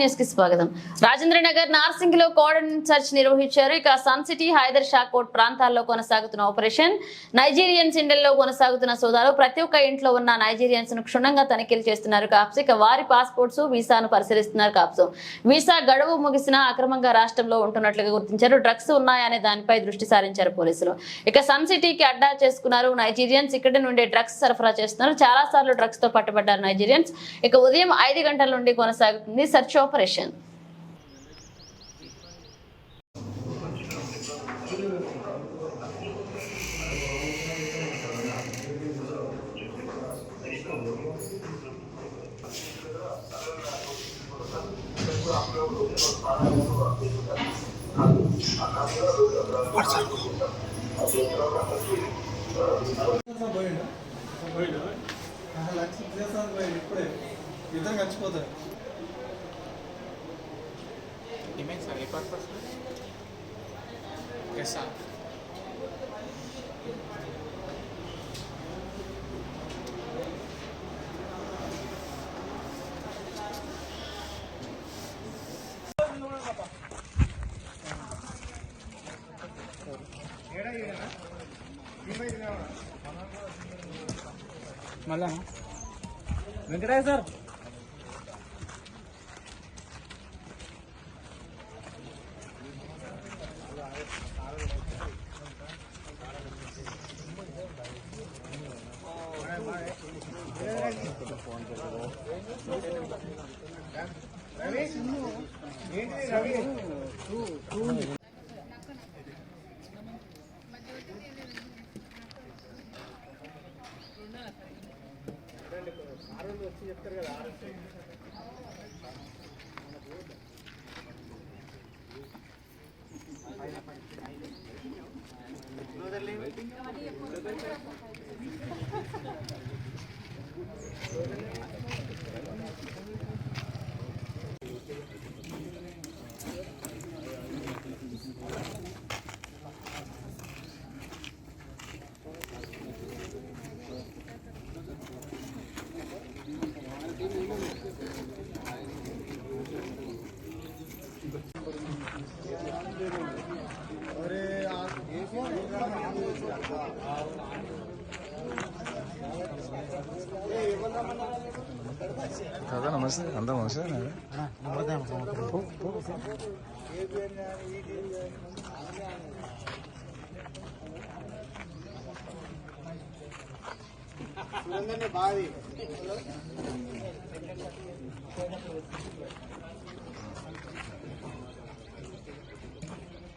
News కి స్వాగతం. రాజేంద్రనగర్ నార్సింగ్ లో కోఆర్డినేట్ సెర్చ్ నిర్వహించారు. ఇక సన్ సిటీ, హైదర్ షా కోట్ ప్రాంతాల్లో కొనసాగుతున్న ఆపరేషన్ నైజీరియన్స్ ఇండియన్లో కొనసాగుతున్న సోదాలు ప్రతి ఒక్క ఇంట్లో ఉన్న నైజీరియన్స్ ను క్షుణ్ణంగా తనిఖీలు చేస్తున్నారు కాప్స్. ఇక వారి పాస్పోర్ట్స్, వీసాను పరిశీలిస్తున్నారు కాప్స్. వీసా గడువు ముగిసినా అక్రమంగా రాష్ట్రంలో ఉంటున్నట్లుగా గుర్తించారు. డ్రగ్స్ ఉన్నాయనే దానిపై దృష్టి సారించారు పోలీసులు. ఇక సన్ సిటీకి అడ్డా చేసుకున్నారు నైజీరియన్స్. ఇక్కడి నుండి డ్రగ్స్ సరఫరా చేస్తున్నారు. చాలా సార్లు డ్రగ్స్ తో పట్టుబడ్డారు నైజీరియన్స్. ఇక ఉదయం 5 గంటల నుండి కొనసాగుతుంది సెర్చ్ ఆపరేషన్. ఇద్దరు కలిసిపోతారు. ఏమైంది సార్? ఏ పర్పస్? Yes sir. మళ్ళా వెంకటయ్య సార్ వచ్చి చెప్తారు కదా. दादा नमस्ते. अंदर नमस्ते. బావి